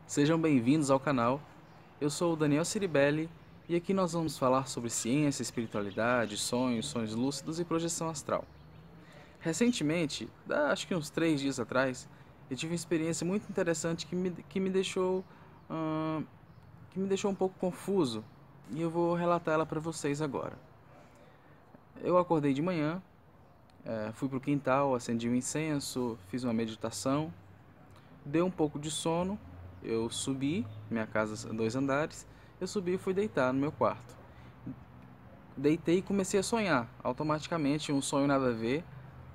Sejam bem-vindos ao canal. Eu sou o Daniel Ciribelli e aqui nós vamos falar sobre ciência, espiritualidade, sonhos, sonhos lúcidos e projeção astral. Recentemente, acho que uns 3 dias atrás, eu tive uma experiência muito interessante que me deixou um pouco confuso e eu vou relatar ela para vocês agora. Eu acordei de manhã, fui para o quintal, acendi um incenso, fiz uma meditação, deu um pouco de sono. Eu subi, minha casa 2 andares, eu subi e fui deitar no meu quarto. Deitei e comecei a sonhar, automaticamente, um sonho nada a ver,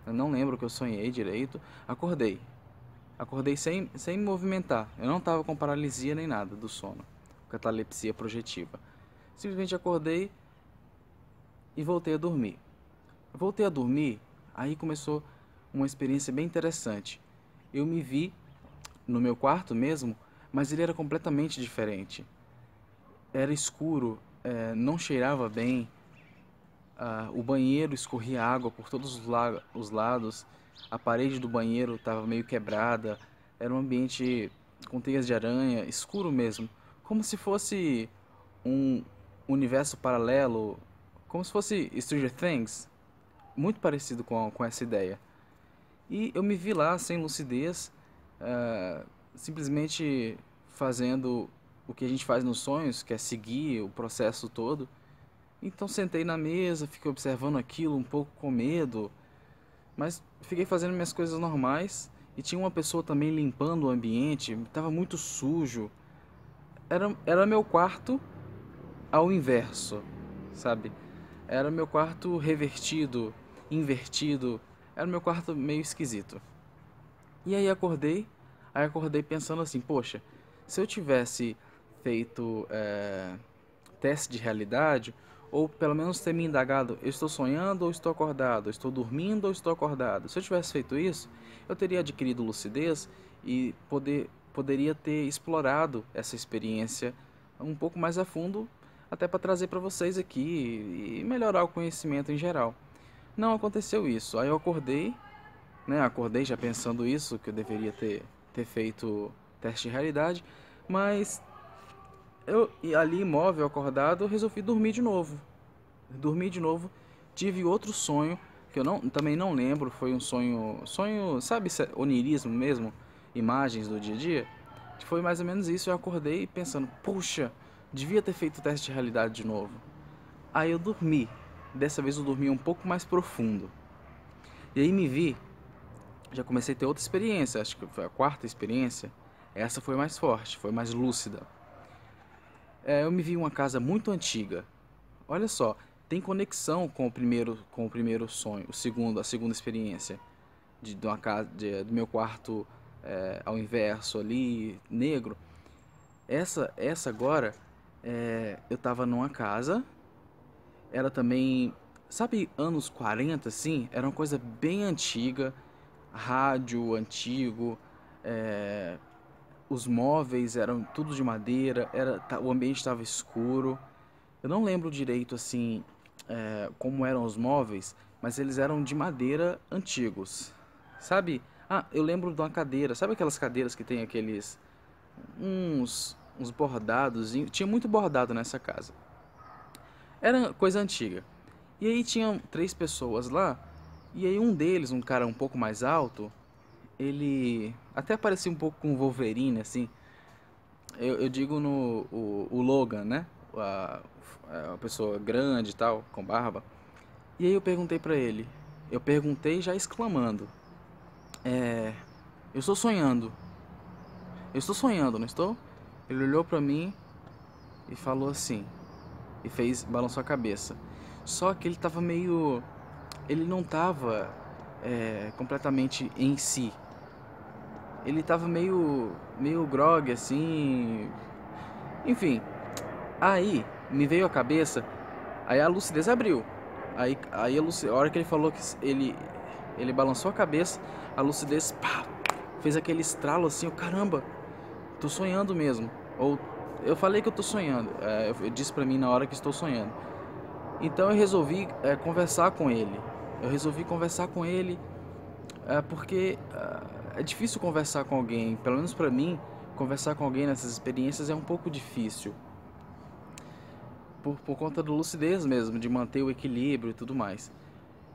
eu não lembro o que eu sonhei direito. Acordei sem me movimentar, eu não estava com paralisia nem nada do sono, catalepsia projetiva. Simplesmente acordei e voltei a dormir. Voltei a dormir, aí começou uma experiência bem interessante. Eu me vi no meu quarto mesmo, mas ele era completamente diferente. Era escuro, não cheirava bem, o banheiro escorria água por todos os lados, a parede do banheiro estava meio quebrada, era um ambiente com teias de aranha, escuro mesmo, como se fosse um universo paralelo, como se fosse Stranger Things, muito parecido com essa ideia. E eu me vi lá sem lucidez, simplesmente fazendo o que a gente faz nos sonhos, que é seguir o processo todo. Então sentei na mesa, fiquei observando aquilo um pouco com medo, mas fiquei fazendo minhas coisas normais e tinha uma pessoa também limpando o ambiente, estava muito sujo. Era meu quarto ao inverso, sabe? Era meu quarto revertido, invertido, era meu quarto meio esquisito. E aí acordei pensando assim, poxa, se eu tivesse feito teste de realidade, ou pelo menos ter me indagado, eu estou sonhando ou estou acordado, eu estou dormindo ou estou acordado. Se eu tivesse feito isso, eu teria adquirido lucidez e poderia ter explorado essa experiência um pouco mais a fundo, até para trazer para vocês aqui e melhorar o conhecimento em geral. Não aconteceu isso. Aí eu acordei, né? Acordei já pensando isso, que eu deveria ter feito teste de realidade, mas eu ali imóvel, acordado, eu resolvi dormir de novo. Dormi de novo, tive outro sonho que eu também não lembro, foi um sonho, sabe, onirismo mesmo, imagens do dia a dia. Foi mais ou menos isso, eu acordei pensando, puxa, devia ter feito o teste de realidade de novo. Aí eu dormi. Dessa vez eu dormi um pouco mais profundo. E aí me vi, já comecei a ter outra experiência, acho que foi a quarta experiência. Essa foi mais forte, foi mais lúcida. Eu me vi em uma casa muito antiga. Olha só, tem conexão com o primeiro sonho, a segunda experiência de uma casa, do meu quarto ao inverso ali, negro. Essa agora, eu tava numa casa, era também, sabe, anos 40 assim, era uma coisa bem antiga, rádio antigo, é, os móveis eram tudo de madeira, o ambiente estava escuro. Eu não lembro direito assim como eram os móveis, mas eles eram de madeira antigos. Sabe? Ah, eu lembro de uma cadeira. Sabe aquelas cadeiras que tem aqueles uns bordados? Tinha muito bordado nessa casa. Era coisa antiga. E aí tinham 3 pessoas lá. E aí um deles, um cara um pouco mais alto, ele até parecia um pouco com o Wolverine, assim. Eu digo no o Logan, né? A pessoa grande e tal, com barba. E aí eu perguntei pra ele. Eu perguntei já exclamando. É, eu estou sonhando. Eu estou sonhando, não estou? Ele olhou pra mim e falou assim. E balançou a cabeça. Só que ele tava meio... Ele não tava completamente em si. Ele tava meio grog, assim. Enfim, aí me veio a cabeça, aí a lucidez abriu. A hora que ele falou que ele balançou a cabeça, a lucidez pá, fez aquele estralo assim, o caramba, tô sonhando mesmo. Ou eu falei que eu tô sonhando, eu disse pra mim na hora que estou sonhando. Então eu resolvi conversar com ele. Eu resolvi conversar com ele porque é difícil conversar com alguém, pelo menos pra mim, conversar com alguém nessas experiências é um pouco difícil. Por conta da lucidez mesmo, de manter o equilíbrio e tudo mais.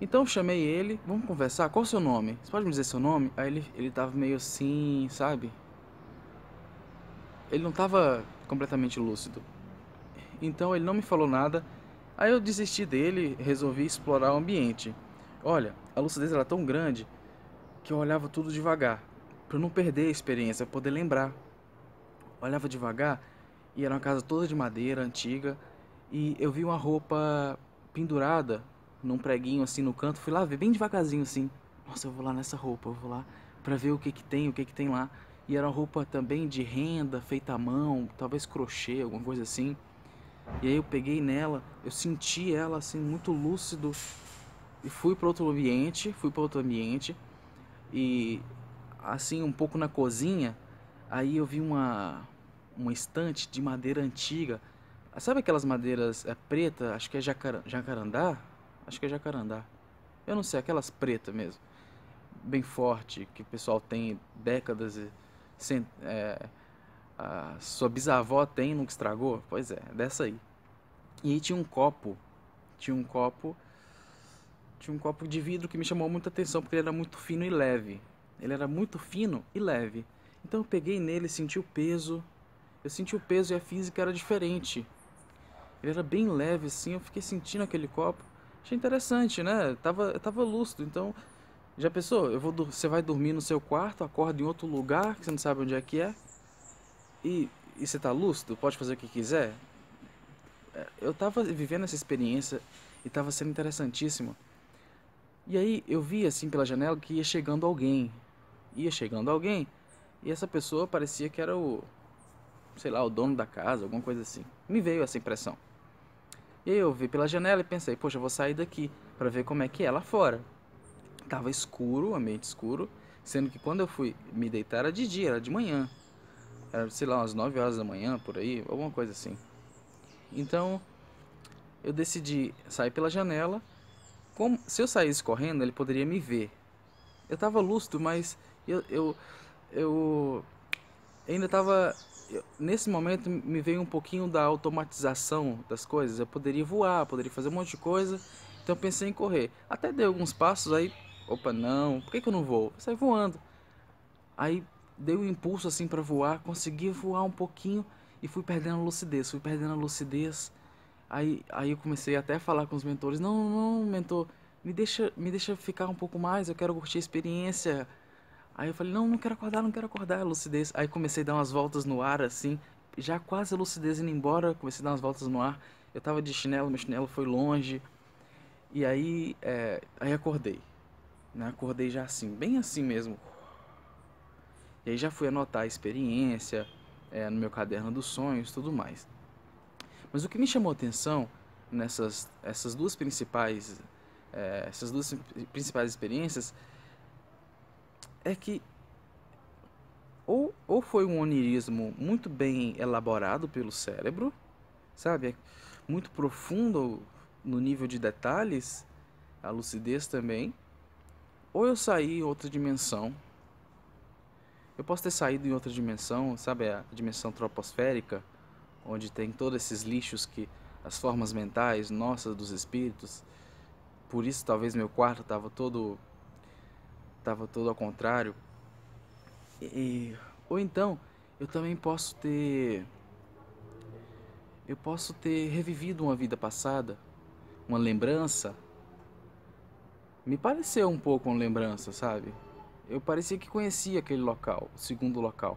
Então eu chamei ele, vamos conversar, qual o seu nome? Você pode me dizer seu nome? Aí ele tava meio assim, sabe? Ele não tava completamente lúcido. Então ele não me falou nada. Aí eu desisti dele, resolvi explorar o ambiente. Olha, a lucidez era tão grande que eu olhava tudo devagar, para não perder a experiência, poder lembrar. Olhava devagar e era uma casa toda de madeira, antiga, e eu vi uma roupa pendurada num preguinho assim no canto. Fui lá ver bem devagarzinho assim. Nossa, eu vou lá nessa roupa, eu vou lá para ver o que que tem lá. E era uma roupa também de renda, feita à mão, talvez crochê, alguma coisa assim. E aí eu peguei nela, eu senti ela assim muito lúcido e fui para outro ambiente e assim um pouco na cozinha, aí eu vi uma estante de madeira antiga. Sabe aquelas madeiras preta, acho que é jacarandá? Acho que é jacarandá. Eu não sei, aquelas pretas mesmo, bem forte, que o pessoal tem décadas e a sua bisavó tem, nunca estragou? Pois é, dessa aí. E aí tinha um copo, tinha um copo de vidro que me chamou muita atenção porque ele era muito fino e leve. Ele era muito fino e leve. Então eu peguei nele, senti o peso. Eu senti o peso e a física era diferente. Ele era bem leve assim, eu fiquei sentindo aquele copo. Achei interessante, né? Eu tava lúcido, então já pensou? Você vai dormir no seu quarto, acorda em outro lugar que você não sabe onde é que é e você tá lúcido, pode fazer o que quiser. Eu tava vivendo essa experiência e tava sendo interessantíssimo. E aí eu vi assim pela janela que ia chegando alguém. Ia chegando alguém e essa pessoa parecia que era sei lá, o dono da casa, alguma coisa assim. Me veio essa impressão. E aí eu vi pela janela e pensei, poxa, eu vou sair daqui para ver como é que é lá fora. Tava escuro, ambiente escuro, sendo que quando eu fui me deitar era de dia, era de manhã. Era, sei lá, umas 9 horas da manhã, por aí, alguma coisa assim. Então, eu decidi sair pela janela. Como, se eu saísse correndo, ele poderia me ver. Eu tava lúcido, mas eu ainda tava. Nesse momento me veio um pouquinho da automatização das coisas. Eu poderia voar, poderia fazer um monte de coisa. Então eu pensei em correr. Até dei alguns passos aí. Opa, não, por que, que eu não vou? Eu saí voando. Aí dei um impulso assim para voar, consegui voar um pouquinho e fui perdendo a lucidez, fui perdendo a lucidez. Aí eu comecei até a falar com os mentores, não, não, mentor, me deixa ficar um pouco mais, eu quero curtir a experiência. Aí eu falei, não, não quero acordar, não quero acordar, a lucidez. Aí comecei a dar umas voltas no ar assim, já quase a lucidez indo embora, comecei a dar umas voltas no ar. Eu tava de chinelo, meu chinelo foi longe. E aí, aí acordei, né? Acordei já assim, bem assim mesmo. E aí já fui anotar a experiência, no meu caderno dos sonhos, tudo mais. Mas o que me chamou a atenção essas duas principais experiências é que ou foi um onirismo muito bem elaborado pelo cérebro, sabe? É muito profundo no nível de detalhes, a lucidez também, ou eu saí em outra dimensão. Eu posso ter saído em outra dimensão, sabe? A dimensão troposférica, onde tem todos esses lixos que as formas mentais nossas dos espíritos. Por isso talvez meu quarto tava todo ao contrário. Ou então eu também posso ter revivido uma vida passada, uma lembrança. Me pareceu um pouco uma lembrança, sabe? Eu parecia que conhecia aquele local, o segundo local.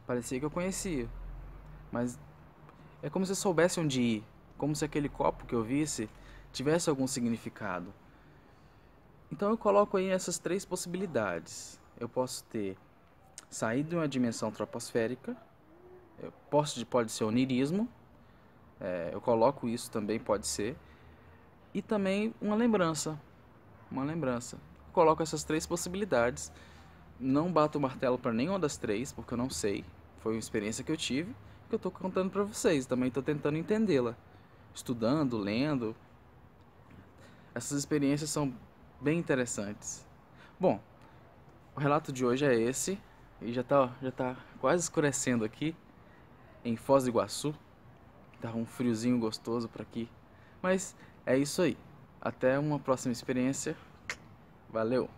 Parecia que eu conhecia, mas é como se eu soubesse onde ir, como se aquele copo que eu visse tivesse algum significado. Então eu coloco aí essas três possibilidades. Eu posso ter saído de uma dimensão troposférica, pode ser onirismo, eu coloco isso também, pode ser, e também uma lembrança. Eu coloco essas três possibilidades, não bato o martelo para nenhuma das três, porque eu não sei, foi uma experiência que eu tive, que eu estou contando para vocês, também estou tentando entendê-la, estudando, lendo. Essas experiências são bem interessantes. Bom, o relato de hoje é esse. E já tá quase escurecendo aqui em Foz do Iguaçu. Tá um friozinho gostoso por aqui. Mas é isso aí. Até uma próxima experiência. Valeu!